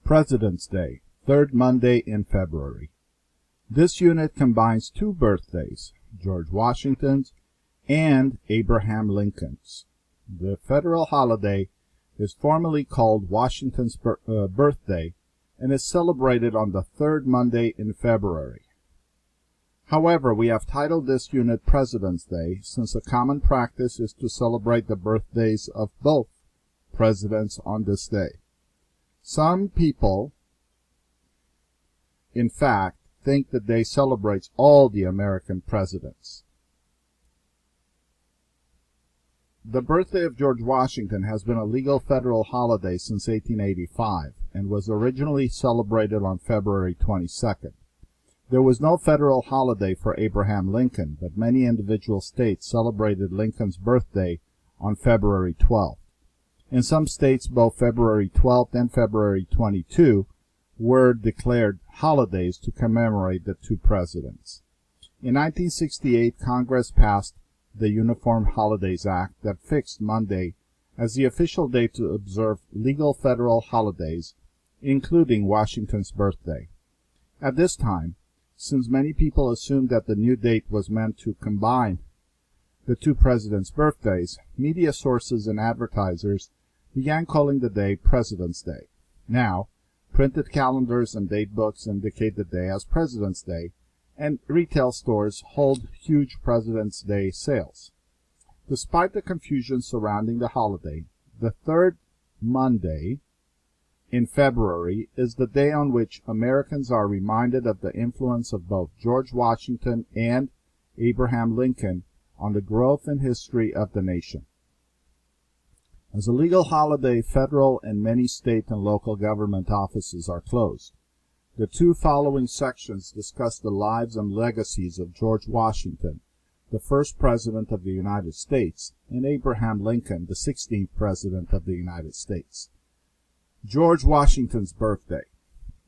President's Day, third Monday in February. This unit combines two birthdays, George Washington's and Abraham Lincoln's. The federal holiday is formally called Washington's birthday and is celebrated on the third Monday in February. However, we have titled this unit President's Day since a common practice is to celebrate the birthdays of both presidents on this day. Some people, in fact, think the day celebrates all the American presidents. The birthday of George Washington has been a legal federal holiday since 1885 and was originally celebrated on February 22nd. There was no federal holiday for Abraham Lincoln, but many individual states celebrated Lincoln's birthday on February 12th. In some states, both February 12th and February 22 were declared holidays to commemorate the two presidents. In 1968, Congress passed the Uniform Holidays Act that fixed Monday as the official day to observe legal federal holidays, including Washington's birthday. At this time, since many people assumed that the new date was meant to combine the two presidents' birthdays, media sources and advertisers began calling the day President's Day. Now, printed calendars and date books indicate the day as President's Day, and retail stores hold huge President's Day sales. Despite the confusion surrounding the holiday, the third Monday in February is the day on which Americans are reminded of the influence of both George Washington and Abraham Lincoln on the growth and history of the nation. As a legal holiday, federal and many state and local government offices are closed. The two following sections discuss the lives and legacies of George Washington, the first President of the United States, and Abraham Lincoln, the 16th President of the United States. George Washington's birthday.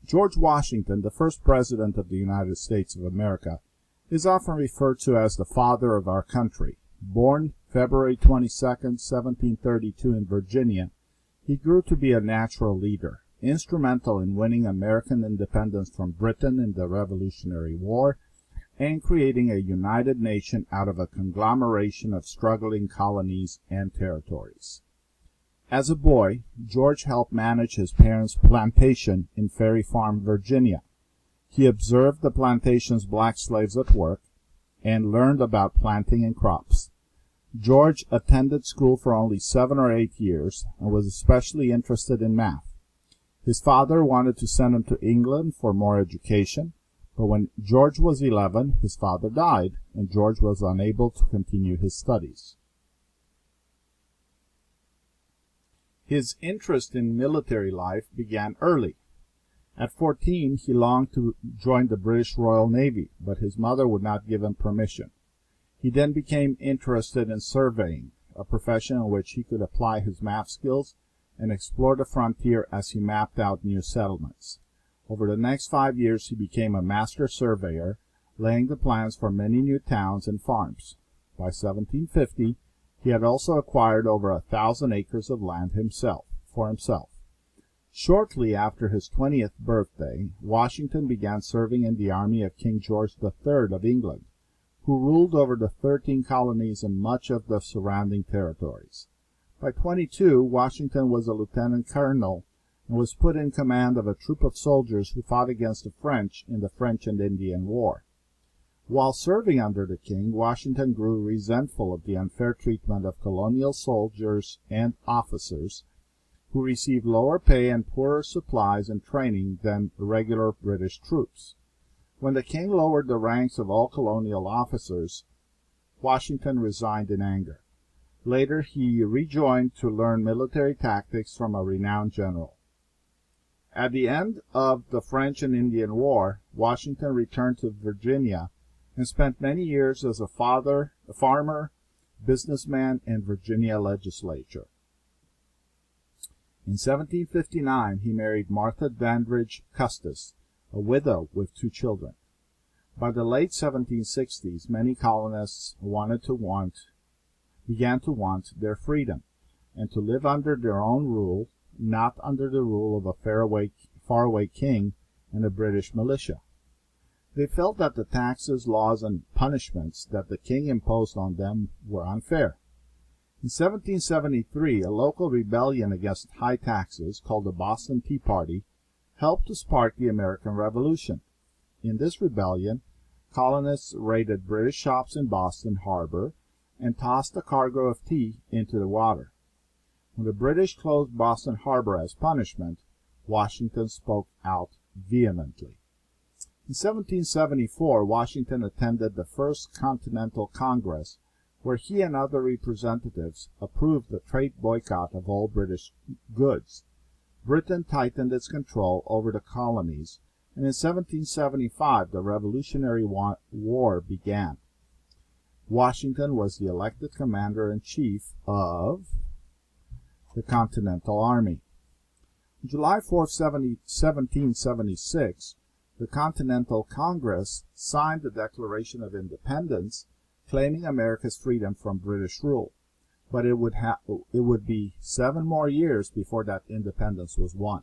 George Washington, the first President of the United States of America, is often referred to as the father of our country. Born February 22, 1732 in Virginia, he grew to be a natural leader, instrumental in winning American independence from Britain in the Revolutionary War and creating a united nation out of a conglomeration of struggling colonies and territories. As a boy, George helped manage his parents' plantation in Ferry Farm, Virginia. He observed the plantation's black slaves at work and learned about planting and crops. George attended school for only 7 or 8 years and was especially interested in math. His father wanted to send him to England for more education, but when George was 11, his father died, and George was unable to continue his studies. His interest in military life began early. At 14, he longed to join the British Royal Navy, but his mother would not give him permission. He then became interested in surveying, a profession in which he could apply his math skills and explore the frontier as he mapped out new settlements. Over the next 5 years, he became a master surveyor, laying the plans for many new towns and farms. By 1750, he had also acquired over 1,000 acres of land for himself. Shortly after his 20th birthday, Washington began serving in the army of King George III of England, who ruled over the 13 colonies and much of the surrounding territories. By 22, Washington was a lieutenant colonel and was put in command of a troop of soldiers who fought against the French in the French and Indian War. While serving under the king, Washington grew resentful of the unfair treatment of colonial soldiers and officers who received lower pay and poorer supplies and training than regular British troops. When the king lowered the ranks of all colonial officers, Washington resigned in anger. Later, he rejoined to learn military tactics from a renowned general. At the end of the French and Indian War, Washington returned to Virginia and spent many years as a farmer, businessman, and Virginia legislature. In 1759, he married Martha Dandridge Custis, a widow with 2 children. By the late 1760s, many colonists began to want their freedom and to live under their own rule, not under the rule of a faraway king and a British militia. They felt that the taxes, laws, and punishments that the king imposed on them were unfair. In 1773, a local rebellion against high taxes, called the Boston Tea Party, helped to spark the American Revolution. In this rebellion, colonists raided British shops in Boston Harbor and tossed a cargo of tea into the water. When the British closed Boston Harbor as punishment, Washington spoke out vehemently. In 1774, Washington attended the First Continental Congress, where he and other representatives approved the trade boycott of all British goods. Britain tightened its control over the colonies, and in 1775 the Revolutionary War began. Washington was the elected commander-in-chief of the Continental Army. On July 4, 1776, the Continental Congress signed the Declaration of Independence, claiming America's freedom from British rule, but it would be 7 more years before that independence was won.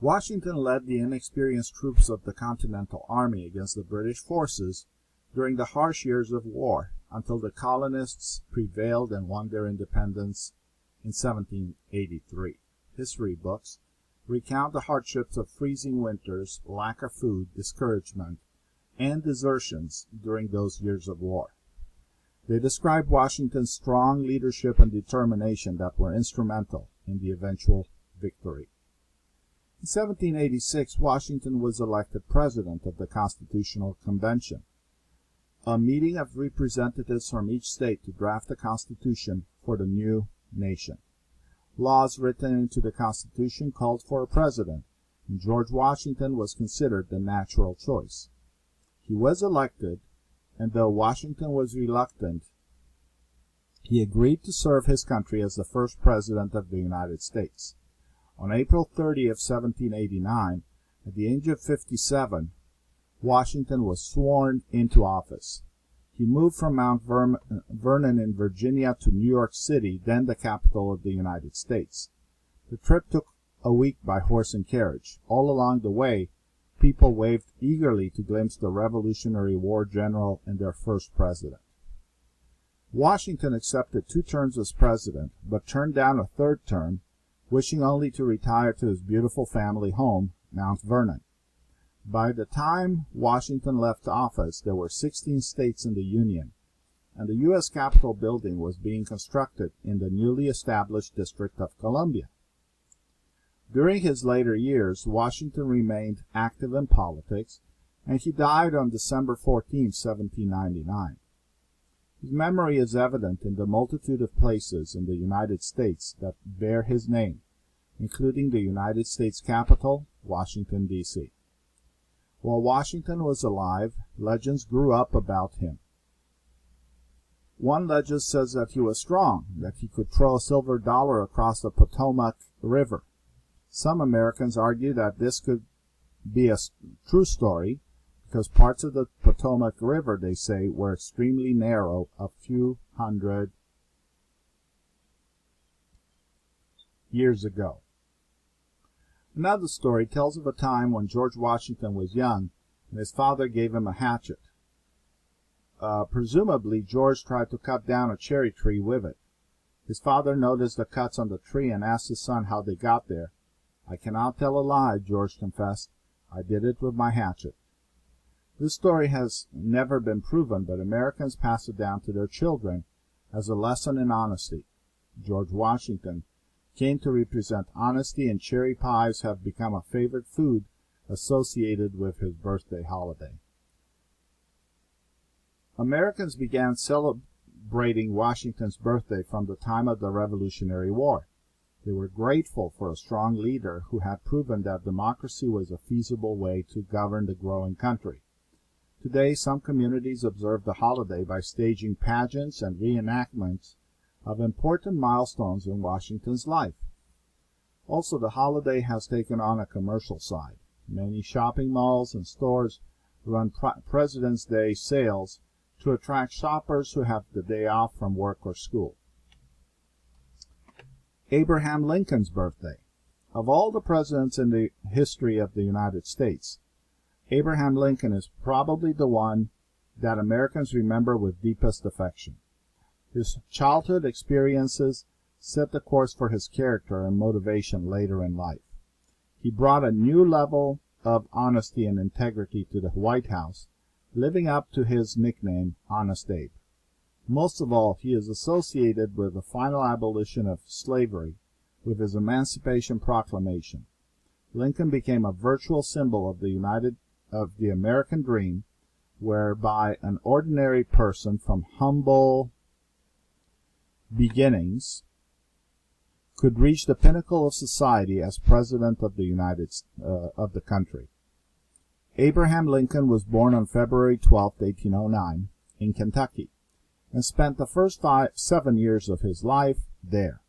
Washington led the inexperienced troops of the Continental Army against the British forces during the harsh years of war until the colonists prevailed and won their independence in 1783. History books recount the hardships of freezing winters, lack of food, discouragement, and desertions during those years of war. They describe Washington's strong leadership and determination that were instrumental in the eventual victory. In 1786, Washington was elected president of the Constitutional Convention, a meeting of representatives from each state to draft a constitution for the new nation. Laws written into the Constitution called for a president, and George Washington was considered the natural choice. He was elected, and though Washington was reluctant, he agreed to serve his country as the first president of the United States. On April 30 of 1789, at the age of 57, Washington was sworn into office. He moved from Mount Vernon in Virginia to New York City, then the capital of the United States. The trip took a week by horse and carriage. All along the way, people waved eagerly to glimpse the Revolutionary War general and their first president. Washington accepted 2 terms as president, but turned down a 3rd term, wishing only to retire to his beautiful family home, Mount Vernon. By the time Washington left office, there were 16 states in the Union, and the U.S. Capitol building was being constructed in the newly established District of Columbia. During his later years, Washington remained active in politics, and he died on December 14, 1799. His memory is evident in the multitude of places in the United States that bear his name, including the United States Capitol, Washington, D.C. While Washington was alive, legends grew up about him. One legend says that he was strong, that he could throw a silver dollar across the Potomac River. Some Americans argue that this could be a true story, because parts of the Potomac River, they say, were extremely narrow a few hundred years ago. Another story tells of a time when George Washington was young and his father gave him a hatchet. Presumably, George tried to cut down a cherry tree with it. His father noticed the cuts on the tree and asked his son how they got there. "I cannot tell a lie," George confessed. "I did it with my hatchet." This story has never been proven, but Americans pass it down to their children as a lesson in honesty. George Washington came to represent honesty, and cherry pies have become a favorite food associated with his birthday holiday. Americans began celebrating Washington's birthday from the time of the Revolutionary War. They were grateful for a strong leader who had proven that democracy was a feasible way to govern the growing country. Today, some communities observe the holiday by staging pageants and reenactments of important milestones in Washington's life. Also, the holiday has taken on a commercial side. Many shopping malls and stores run President's Day sales to attract shoppers who have the day off from work or school. Abraham Lincoln's birthday. Of all the presidents in the history of the United States, Abraham Lincoln is probably the one that Americans remember with deepest affection. His childhood experiences set the course for his character and motivation later in life. He brought a new level of honesty and integrity to the White House, living up to his nickname, Honest Abe. Most of all, he is associated with the final abolition of slavery with his Emancipation Proclamation. Lincoln became a virtual symbol of the American dream, whereby an ordinary person from humble beginnings could reach the pinnacle of society as president of the country. Abraham Lincoln was born on February 12, 1809, in Kentucky, and spent the first 7 years of his life there.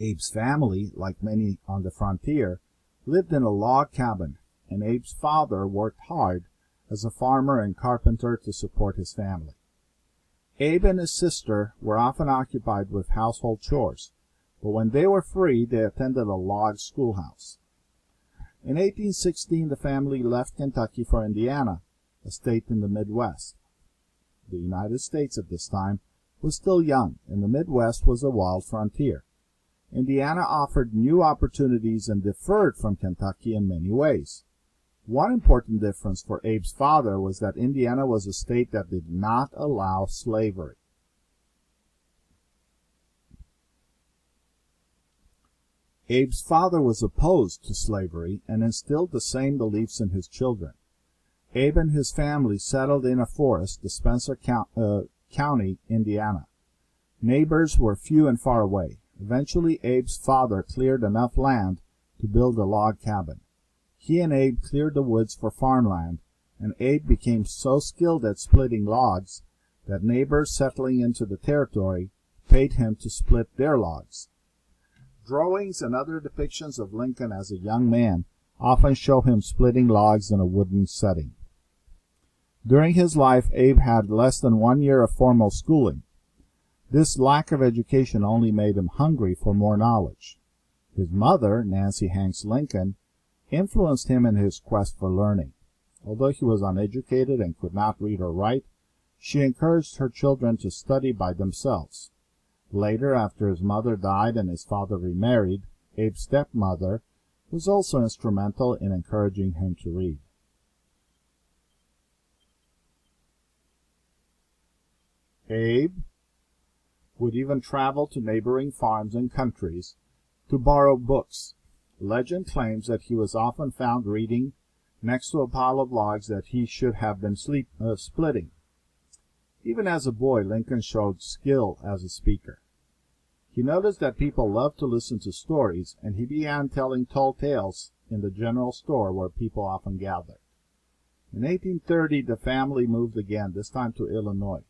Abe's family, like many on the frontier, lived in a log cabin, and Abe's father worked hard as a farmer and carpenter to support his family. Abe and his sister were often occupied with household chores, but when they were free, they attended a log schoolhouse. In 1816, the family left Kentucky for Indiana, a state in the Midwest. The United States at this time was still young, and the Midwest was a wild frontier. Indiana offered new opportunities and differed from Kentucky in many ways. One important difference for Abe's father was that Indiana was a state that did not allow slavery. Abe's father was opposed to slavery and instilled the same beliefs in his children. Abe and his family settled in a forest, in Spencer County, Indiana. Neighbors were few and far away. Eventually, Abe's father cleared enough land to build a log cabin. He and Abe cleared the woods for farmland, and Abe became so skilled at splitting logs that neighbors settling into the territory paid him to split their logs. Drawings and other depictions of Lincoln as a young man often show him splitting logs in a wooden setting. During his life, Abe had less than 1 year of formal schooling. This lack of education only made him hungry for more knowledge. His mother, Nancy Hanks Lincoln, influenced him in his quest for learning. Although he was uneducated and could not read or write, she encouraged her children to study by themselves. Later, after his mother died and his father remarried, Abe's stepmother was also instrumental in encouraging him to read. Abe would even travel to neighboring farms and countries to borrow books. Legend claims that he was often found reading next to a pile of logs that he should have been splitting. Even as a boy, Lincoln showed skill as a speaker. He noticed that people loved to listen to stories, and he began telling tall tales in the general store where people often gathered. In 1830, the family moved again, this time to Illinois.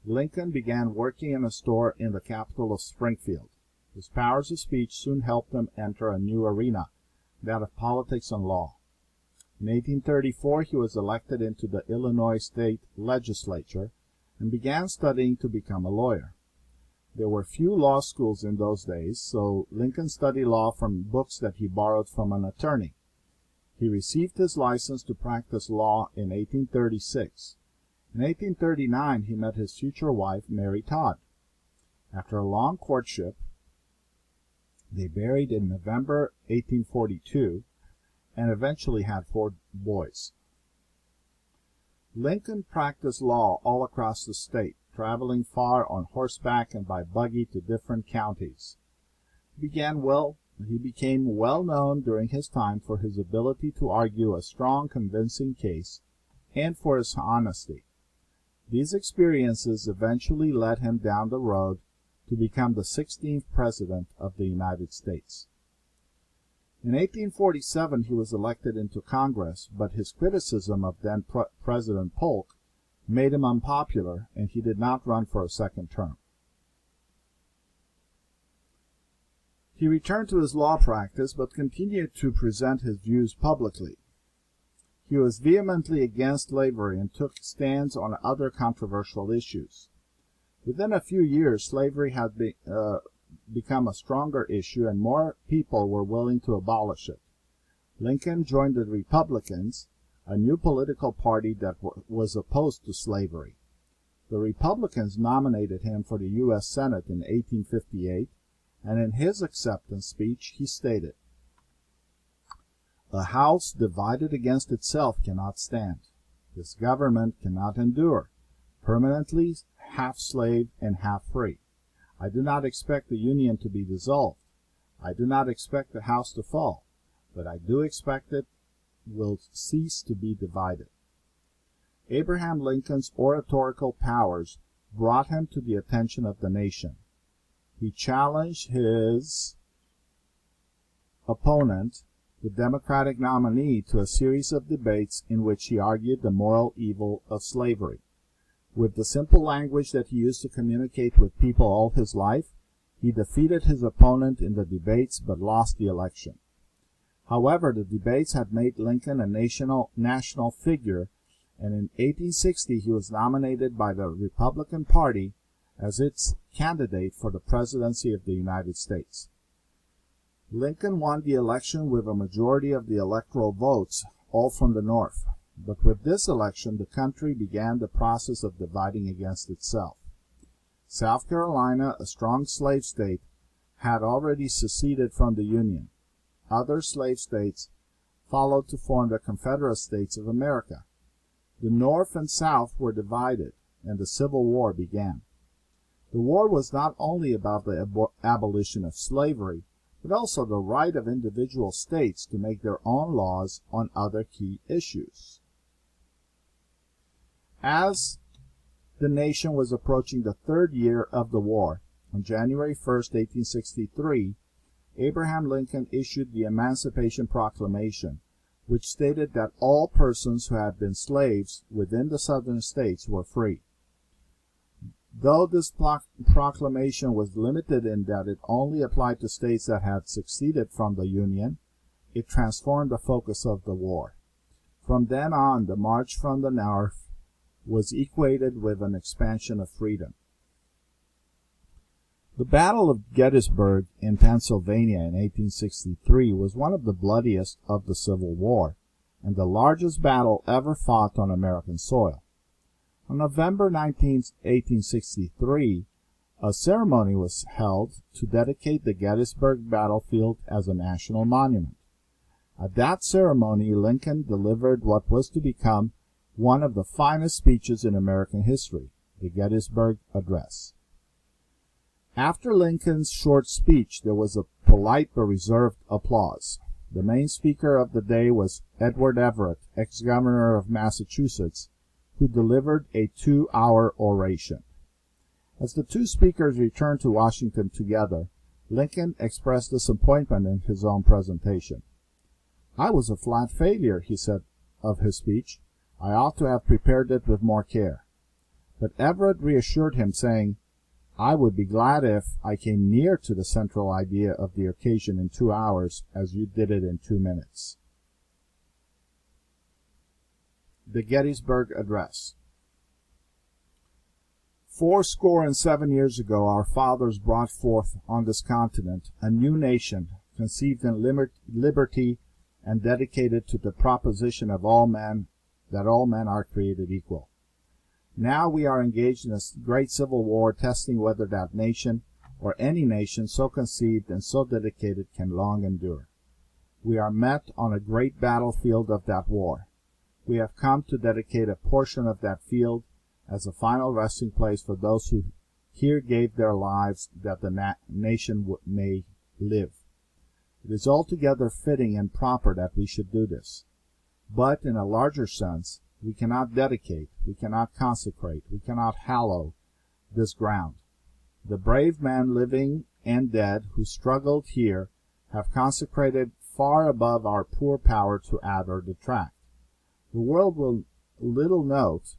Lincoln began working in a store in the capital of Springfield. His powers of speech soon helped him enter a new arena, that of politics and law. In 1834, he was elected into the Illinois state legislature and began studying to become a lawyer. There were few law schools in those days, so Lincoln studied law from books that he borrowed from an attorney. He received his license to practice law in 1836. In 1839, he met his future wife, Mary Todd. After a long courtship, they married in November 1842 and eventually had 4 boys. Lincoln practiced law all across the state, traveling far on horseback and by buggy to different counties. He became well known during his time for his ability to argue a strong, convincing case and for his honesty. These experiences eventually led him down the road to become the 16th President of the United States. In 1847, he was elected into Congress, but his criticism of then President Polk made him unpopular, and he did not run for a second term. He returned to his law practice, but continued to present his views publicly. He was vehemently against slavery and took stands on other controversial issues. Within a few years, slavery had become a stronger issue, and more people were willing to abolish it. Lincoln joined the Republicans, a new political party that was opposed to slavery. The Republicans nominated him for the U.S. Senate in 1858, and in his acceptance speech he stated, "A house divided against itself cannot stand. This government cannot endure, permanently half slave and half free. I do not expect the Union to be dissolved. I do not expect the house to fall, but I do expect it will cease to be divided." Abraham Lincoln's oratorical powers brought him to the attention of the nation. He challenged his opponent, the Democratic nominee, to a series of debates in which he argued the moral evil of slavery. With the simple language that he used to communicate with people all his life, he defeated his opponent in the debates but lost the election. However, the debates had made Lincoln a national figure, and in 1860 he was nominated by the Republican Party as its candidate for the presidency of the United States. Lincoln won the election with a majority of the electoral votes, all from the North. But with this election, the country began the process of dividing against itself. South Carolina, a strong slave state, had already seceded from the Union. Other slave states followed to form the Confederate States of America. The North and South were divided, and the Civil War began. The war was not only about the abolition of slavery, but also the right of individual states to make their own laws on other key issues. As the nation was approaching the third year of the war, on January 1st, 1863, Abraham Lincoln issued the Emancipation Proclamation, which stated that all persons who had been slaves within the southern states were free. Though this proclamation was limited in that it only applied to states that had seceded from the Union, it transformed the focus of the war. From then on, the march from the North was equated with an expansion of freedom. The Battle of Gettysburg in Pennsylvania in 1863 was one of the bloodiest of the Civil War, and the largest battle ever fought on American soil. On November 19, 1863, a ceremony was held to dedicate the Gettysburg battlefield as a national monument. At that ceremony, Lincoln delivered what was to become one of the finest speeches in American history, the Gettysburg Address. After Lincoln's short speech, there was a polite but reserved applause. The main speaker of the day was Edward Everett, ex-governor of Massachusetts, who delivered a 2-hour oration. As the two speakers returned to Washington together, Lincoln expressed disappointment in his own presentation. "I was a flat failure," he said of his speech. "I ought to have prepared it with more care." But Everett reassured him, saying, "I would be glad if I came near to the central idea of the occasion in 2 hours, as you did it in 2 minutes." The Gettysburg Address. 7 years ago, our fathers brought forth on this continent a new nation, conceived in liberty and dedicated to the proposition of all men, that all men are created equal. Now we are engaged in a great civil war, testing whether that nation, or any nation so conceived and so dedicated, can long endure. We are met on a great battlefield of that war. We have come to dedicate a portion of that field as a final resting place for those who here gave their lives that the nation may live. It is altogether fitting and proper that we should do this. But in a larger sense, we cannot dedicate, we cannot consecrate, we cannot hallow this ground. The brave men living and dead who struggled here have consecrated far above our poor power to add or detract. The world will little note,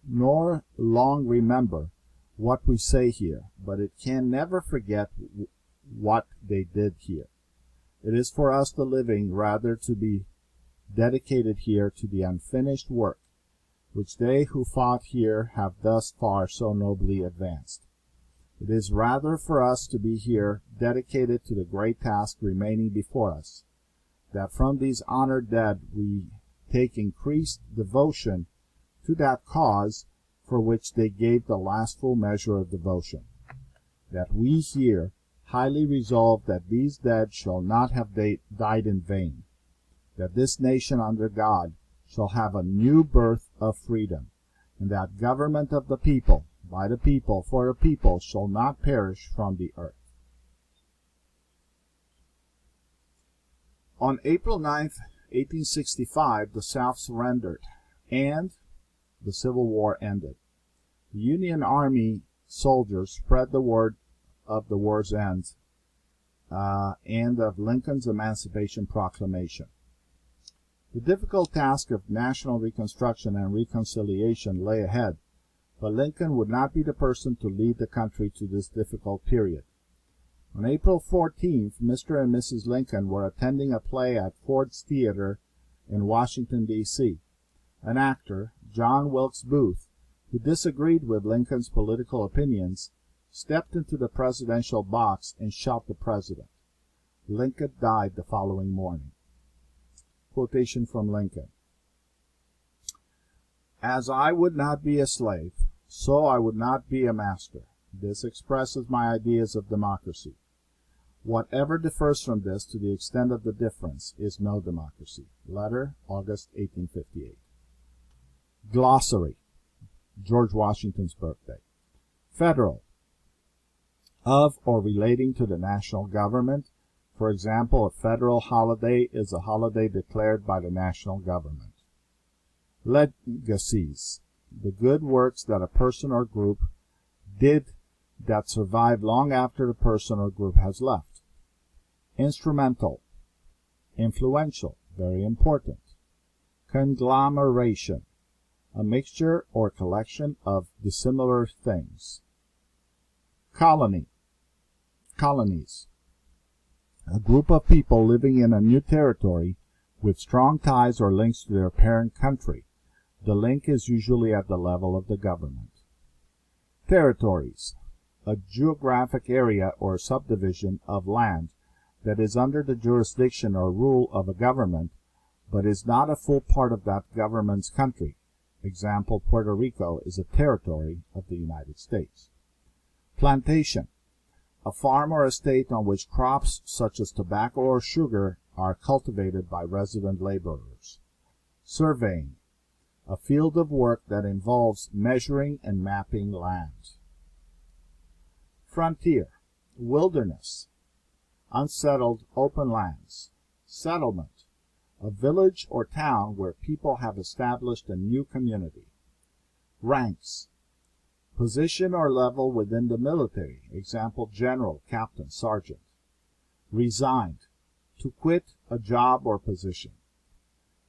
nor long remember, what we say here, but it can never forget what they did here. It is for us the living rather to be dedicated here to the unfinished work which they who fought here have thus far so nobly advanced. It is rather for us to be here dedicated to the great task remaining before us, that from these honored dead we take increased devotion to that cause for which they gave the last full measure of devotion, that we here highly resolve that these dead shall not have died in vain, that this nation under God shall have a new birth of freedom, and that government of the people, by the people, for the people, shall not perish from the earth. On April 9th, 1865, the South surrendered, and the Civil War ended. The Union Army soldiers spread the word of the war's end and of Lincoln's Emancipation Proclamation. The difficult task of national reconstruction and reconciliation lay ahead, but Lincoln would not be the person to lead the country through this difficult period. On April 14th, Mr. and Mrs. Lincoln were attending a play at Ford's Theater in Washington, D.C. An actor, John Wilkes Booth, who disagreed with Lincoln's political opinions, stepped into the presidential box and shot the president. Lincoln died the following morning. Quotation from Lincoln: "As I would not be a slave, so I would not be a master. This expresses my ideas of democracy. Whatever differs from this to the extent of the difference is no democracy." Letter, August 1858. Glossary. George Washington's birthday. Federal. Of or relating to the national government. For example, a federal holiday is a holiday declared by the national government. Legacies. The good works that a person or group did that survive long after the person or group has left. Instrumental. Influential. Very important. Conglomeration. A mixture or collection of dissimilar things. Colony. Colonies. A group of people living in a new territory with strong ties or links to their parent country. The link is usually at the level of the government. Territories. A geographic area or subdivision of land that is under the jurisdiction or rule of a government, but is not a full part of that government's country. Example, Puerto Rico is a territory of the United States. Plantation. A farm or estate on which crops such as tobacco or sugar are cultivated by resident laborers. Surveying. A field of work that involves measuring and mapping land. Frontier. Wilderness. Unsettled open lands. Settlement. A village or town where people have established a new community. Ranks. Position or level within the military. Example, general, captain, sergeant. Resigned. To quit a job or position.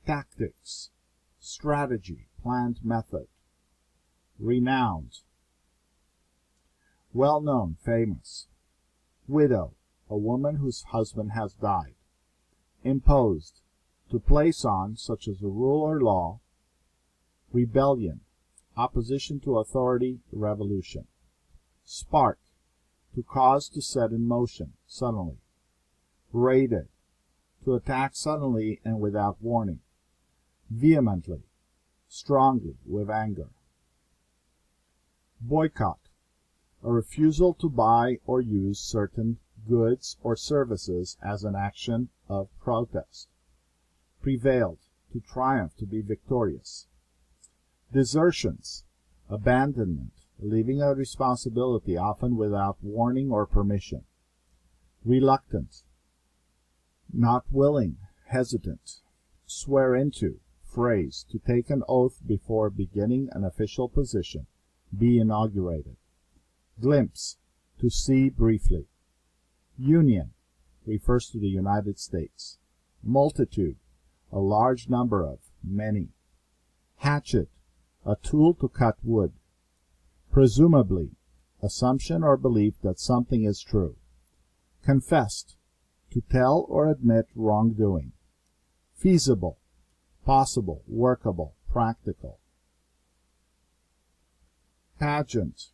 Tactics. Strategy, planned method. Renowned. Well-known, famous. Widow. A woman whose husband has died. Imposed. To place on, such as a rule or law. Rebellion. Opposition to authority, revolution. Spark. To cause to set in motion, suddenly. Raided. To attack suddenly and without warning. Vehemently. Strongly, with anger. Boycott. A refusal to buy or use certain goods or services as an action of protest. Prevailed. To triumph, to be victorious. Desertions. Abandonment. Leaving a responsibility, often without warning or permission. Reluctant. Not willing, hesitant. Swear into. Phrase. To take an oath before beginning an official position. Be inaugurated. Glimpse. To see briefly. Union. Refers to the United States. Multitude. A large number of, many. Hatchet. A tool to cut wood. Presumably. Assumption or belief that something is true. Confessed. To tell or admit wrongdoing. Feasible. Possible, workable, practical. Pageant.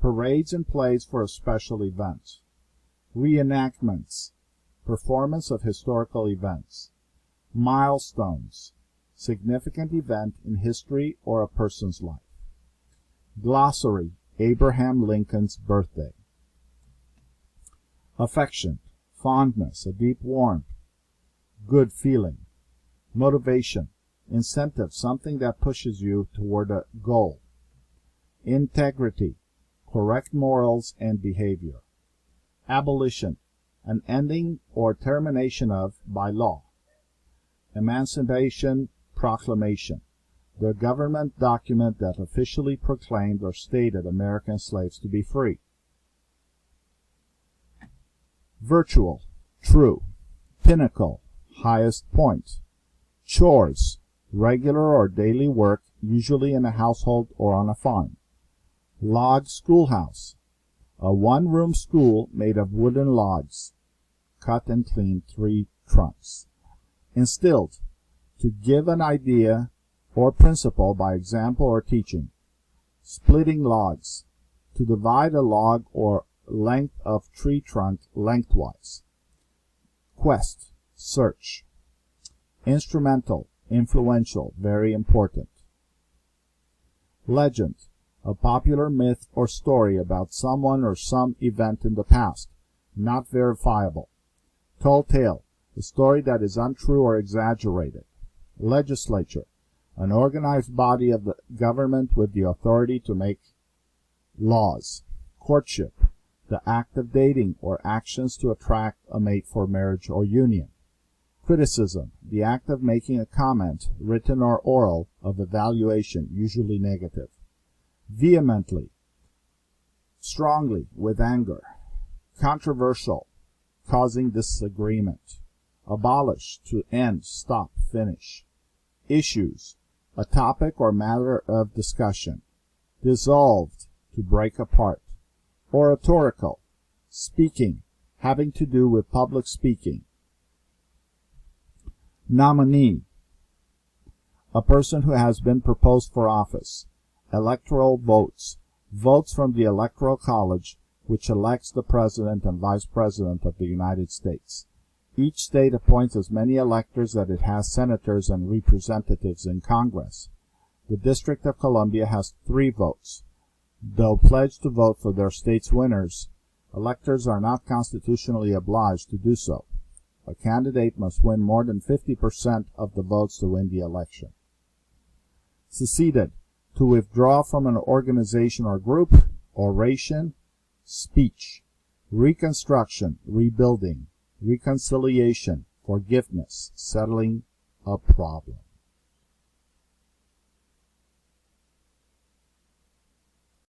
Parades and plays for a special event. Reenactments, performance of historical events. Milestones, significant event in history or a person's life. Glossary, Abraham Lincoln's birthday. Affection, fondness, a deep warmth, good feeling. Motivation, incentive, something that pushes you toward a goal. Integrity, correct morals and behavior. Abolition, an ending or termination of by law. Emancipation Proclamation, the government document that officially proclaimed or stated American slaves to be free. Virtual, true. Pinnacle, highest point. Chores, regular or daily work, usually in a household or on a farm. Log schoolhouse, a one-room school made of wooden logs, cut and cleaned 3 trunks. Instilled, to give an idea or principle by example or teaching. Splitting logs, to divide a log or length of tree trunk lengthwise. Quest, search. Instrumental, influential, very important. Legend, a popular myth or story about someone or some event in the past, not verifiable. Tall tale, a story that is untrue or exaggerated. Legislature, an organized body of the government with the authority to make laws. Courtship, the act of dating or actions to attract a mate for marriage or union. Criticism, the act of making a comment, written or oral, of evaluation, usually negative. Vehemently, strongly, with anger. Controversial, causing disagreement. Abolish, to end, stop, finish. Issues, a topic or matter of discussion. Dissolved, to break apart. Oratorical, speaking, having to do with public speaking. Nominee, a person who has been proposed for office. Electoral votes, votes from the Electoral College, which elects the President and Vice President of the United States. Each state appoints as many electors as it has senators and representatives in Congress. The District of Columbia has 3 votes. Though pledged to vote for their state's winners, electors are not constitutionally obliged to do so. A candidate must win more than 50% of the votes to win the election. Seceded, to withdraw from an organization or group. Oration, speech. Reconstruction, rebuilding. Reconciliation, forgiveness, settling a problem.